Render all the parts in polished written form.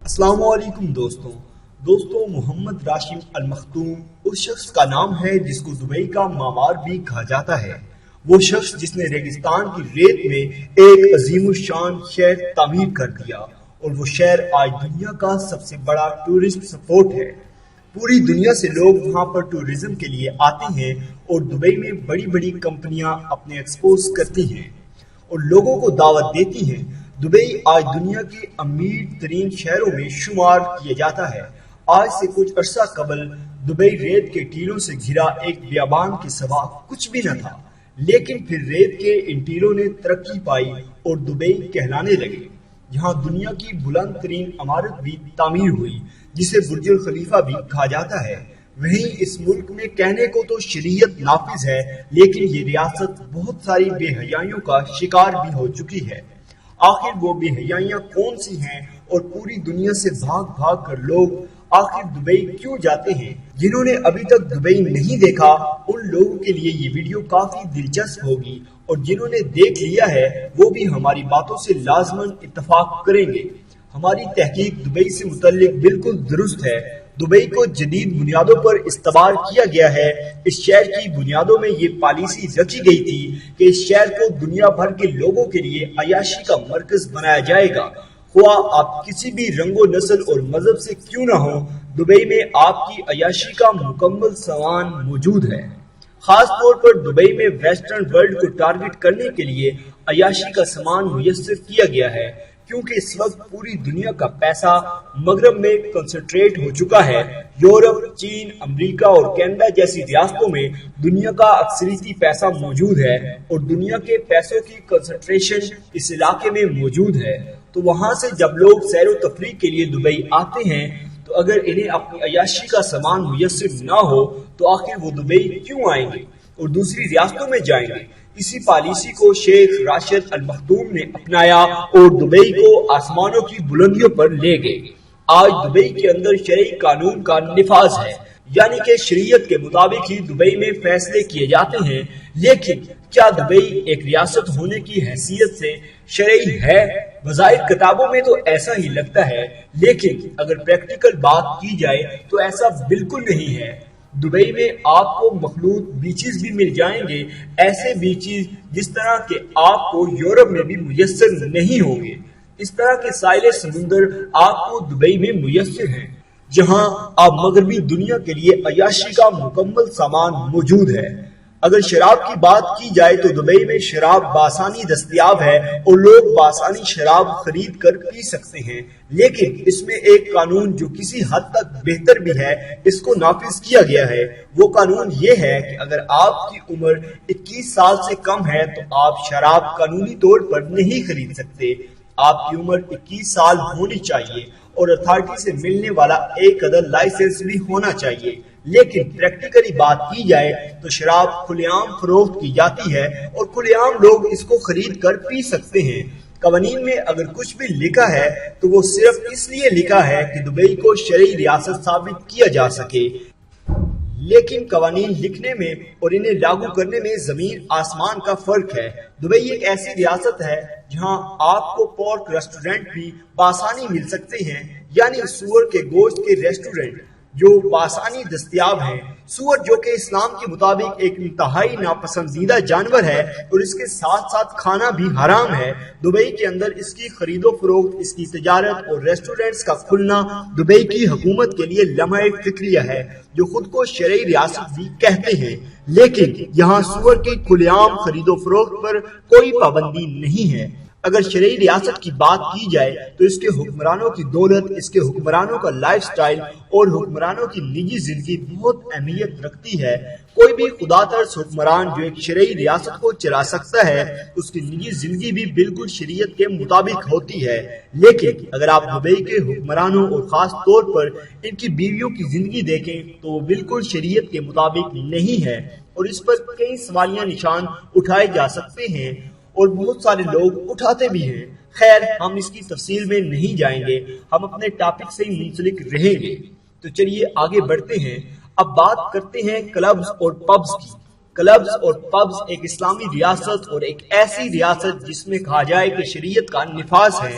السلام علیکم دوستوں محمد راشد المختوم اس شخص کا نام ہے جس کو دبئی کا معمار بھی کہا جاتا ہے۔ وہ شخص جس نے ریگستان کی ریت میں ایک عظیم الشان شہر تعمیر کر دیا اور وہ شہر آج دنیا کا سب سے بڑا ٹورسٹ سپورٹ ہے۔ پوری دنیا سے لوگ وہاں پر ٹورزم کے لیے آتے ہیں اور دبئی میں بڑی بڑی کمپنیاں اپنے ایکسپوز کرتی ہیں اور لوگوں کو دعوت دیتی ہیں۔ دبئی آج دنیا کے امیر ترین شہروں میں شمار کیا جاتا ہے۔ آج سے کچھ عرصہ قبل دبئی ریت کے ٹیلوں سے گھرا ایک بیابان کے سوا کچھ بھی نہ تھا، لیکن پھر ریت کے ان ٹیلوں نے ترقی پائی اور دبئی کہلانے لگے۔ یہاں دنیا کی بلند ترین عمارت بھی تعمیر ہوئی جسے برج خلیفہ بھی کہا جاتا ہے۔ وہیں اس ملک میں کہنے کو تو شریعت نافذ ہے، لیکن یہ ریاست بہت ساری بے حیائیوں کا شکار بھی ہو چکی ہے۔ آخر وہ بے حیائیاں کون سی ہیں اور پوری دنیا سے بھاگ بھاگ کر لوگ آخر دبئی کیوں جاتے ہیں؟ جنہوں نے ابھی تک دبئی نہیں دیکھا ان لوگوں کے لیے یہ ویڈیو کافی دلچسپ ہوگی، اور جنہوں نے دیکھ لیا ہے وہ بھی ہماری باتوں سے لازماً اتفاق کریں گے۔ ہماری تحقیق دبئی سے متعلق بالکل درست ہے۔ دبئی کو جدید بنیادوں پر استوار کیا گیا ہے۔ اس شہر کی بنیادوں میں یہ پالیسی رکھی گئی تھی کہ اس شہر کو دنیا بھر کے لوگوں کے لیے عیاشی کا مرکز بنایا جائے گا۔ خواہ آپ کسی بھی رنگ و نسل اور مذہب سے کیوں نہ ہو، دبئی میں آپ کی عیاشی کا مکمل سامان موجود ہے۔ خاص طور پر دبئی میں ویسٹرن ورلڈ کو ٹارگٹ کرنے کے لیے عیاشی کا سامان میسر کیا گیا ہے، کیونکہ اس وقت پوری دنیا کا پیسہ مغرب میں کنسنٹریٹ ہو چکا ہے۔ یورپ، چین، امریکہ اور کینیڈا جیسی ریاستوں میں دنیا کا اکثریتی پیسہ موجود ہے اور دنیا کے پیسوں کی کنسنٹریشن اس علاقے میں موجود ہے۔ تو وہاں سے جب لوگ سیر و تفریح کے لیے دبئی آتے ہیں تو اگر انہیں اپنی عیاشی کا سامان میسر نہ ہو تو آخر وہ دبئی کیوں آئیں گے اور دوسری ریاستوں میں جائیں گے؟ اسی پالیسی کو شیخ راشد المختوم نے اپنایا اور دبئی کو آسمانوں کی بلندیوں پر لے گئے۔ آج دبئی کے اندر شرعی قانون کا نفاذ ہے، یعنی کہ شریعت کے مطابق ہی دبئی میں فیصلے کیے جاتے ہیں۔ لیکن کیا دبئی ایک ریاست ہونے کی حیثیت سے شرعی ہے؟ بظاہر کتابوں میں تو ایسا ہی لگتا ہے، لیکن اگر پریکٹیکل بات کی جائے تو ایسا بالکل نہیں ہے۔ دبئی میں آپ کو مخلوط بیچز بھی مل جائیں گے، ایسے بیچز جس طرح کے آپ کو یورپ میں بھی میسر نہیں ہوں گے۔ اس طرح کے ساحل سمندر آپ کو دبئی میں میسر ہیں، جہاں آپ مغربی دنیا کے لیے عیاشی کا مکمل سامان موجود ہے۔ اگر شراب کی بات کی جائے تو دبئی میں شراب بآسانی دستیاب ہے اور لوگ بآسانی شراب خرید کر پی سکتے ہیں، لیکن اس میں ایک قانون جو کسی حد تک بہتر بھی ہے اس کو نافذ کیا گیا ہے۔ وہ قانون یہ ہے کہ اگر آپ کی عمر 21 سال سے کم ہے تو آپ شراب قانونی طور پر نہیں خرید سکتے۔ آپ کی عمر 21 سال ہونی چاہیے اور اتھارٹی سے ملنے والا ایک عدد لائسنس بھی ہونا چاہیے۔ لیکن پریکٹیکلی بات کی جائے تو شراب کھلے عام فروخت کی جاتی ہے اور کھلے عام لوگ اس کو خرید کر پی سکتے ہیں۔ قوانین میں اگر کچھ بھی لکھا ہے تو وہ صرف اس لیے لکھا ہے کہ دبئی کو شرعی ریاست ثابت کیا جا سکے، لیکن قوانین لکھنے میں اور انہیں لاگو کرنے میں زمین آسمان کا فرق ہے۔ دبئی ایک ایسی ریاست ہے جہاں آپ کو پورک ریسٹورنٹ بھی بآسانی مل سکتے ہیں، یعنی سور کے گوشت کے ریسٹورنٹ جو بآسانی دستیاب ہیں۔ سور جو کہ اسلام کے مطابق ایک انتہائی ناپسندیدہ جانور ہے اور اس کے ساتھ ساتھ کھانا بھی حرام ہے، دبئی کے اندر اس کی خرید و فروخت، اس کی تجارت اور ریسٹورنٹس کا کھلنا دبئی کی حکومت کے لیے لمحہ فکریہ ہے، جو خود کو شرعی ریاست بھی کہتے ہیں۔ لیکن یہاں سور کی کھلے عام خرید و فروخت پر کوئی پابندی نہیں ہے۔ اگر شرعی ریاست کی بات کی جائے تو اس کے حکمرانوں کی دولت، اس کے حکمرانوں کا لائف سٹائل اور حکمرانوں کی نجی زندگی بہت اہمیت رکھتی ہے۔ کوئی بھی خدا ترس حکمران جو ایک شرعی ریاست کو چلا سکتا ہے، اس کی نجی زندگی بھی بالکل شریعت کے مطابق ہوتی ہے۔ لیکن اگر آپ دبئی کے حکمرانوں اور خاص طور پر ان کی بیویوں کی زندگی دیکھیں تو وہ بالکل شریعت کے مطابق نہیں ہے، اور اس پر کئی سوالیہ نشان اٹھائے جا سکتے ہیں اور بہت سارے لوگ اٹھاتے بھی ہیں۔ خیر، ہم اس کی تفصیل میں نہیں جائیں گے، ہم اپنے ٹاپک سے ہی منسلک رہیں گے۔ تو چلیے آگے بڑھتے ہیں۔ اب بات کرتے ہیں کلبز اور پبز کی۔ کلبز اور پبز ایک اسلامی ریاست اور ایک ایسی ریاست جس میں کہا جائے کہ شریعت کا نفاذ ہے،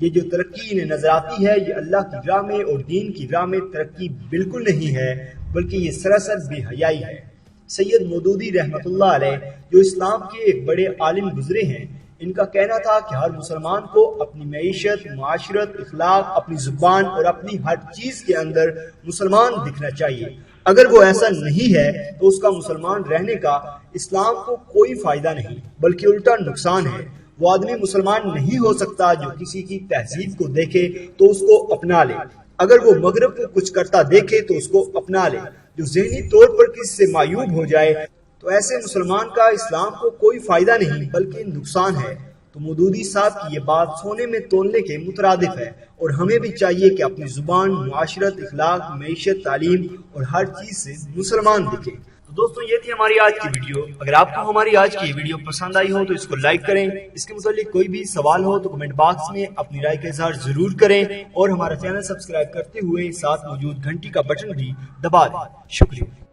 یہ جو ترقی انہیں نظر آتی ہے یہ اللہ کی راہ میں اور دین کی راہ میں ترقی بالکل نہیں ہے، بلکہ یہ سراسر بے حیائی ہے۔ سید مودودی رحمۃ اللہ علیہ جو اسلام کے ایک بڑے عالم گزرے ہیں، ان کا کہنا تھا کہ ہر مسلمان کو اپنی معیشت، معاشرت، اخلاق، اپنی زبان اور اپنی ہر چیز کے اندر مسلمان دکھنا چاہیے۔ اگر وہ ایسا نہیں ہے تو اس کا مسلمان رہنے کا اسلام کو کوئی فائدہ نہیں بلکہ الٹا نقصان ہے۔ وہ آدمی مسلمان نہیں ہو سکتا جو کسی کی تہذیب کو دیکھے تو اس کو اپنا لے، اگر وہ مغرب کو کچھ کرتا دیکھے تو اس کو اپنا لے، جو ذہنی طور پر کسی سے معیوب ہو جائے تو ایسے مسلمان کا اسلام کو کوئی فائدہ نہیں بلکہ نقصان ہے۔ تو مودودی صاحب کی یہ بات سونے میں تولنے کے مترادف ہے، اور ہمیں بھی چاہیے کہ اپنی زبان، معاشرت، اخلاق، معیشت، تعلیم اور ہر چیز سے مسلمان دکھیں۔ تو دوستوں یہ تھی ہماری آج کی ویڈیو۔ اگر آپ کو ہماری آج کی یہ ویڈیو پسند آئی ہو تو اس کو لائک کریں، اس کے متعلق کوئی بھی سوال ہو تو کمنٹ باکس میں اپنی رائے کا اظہار ضرور کریں، اور ہمارا چینل سبسکرائب کرتے ہوئے ساتھ موجود گھنٹی کا بٹن بھی دبا دیں۔ شکریہ۔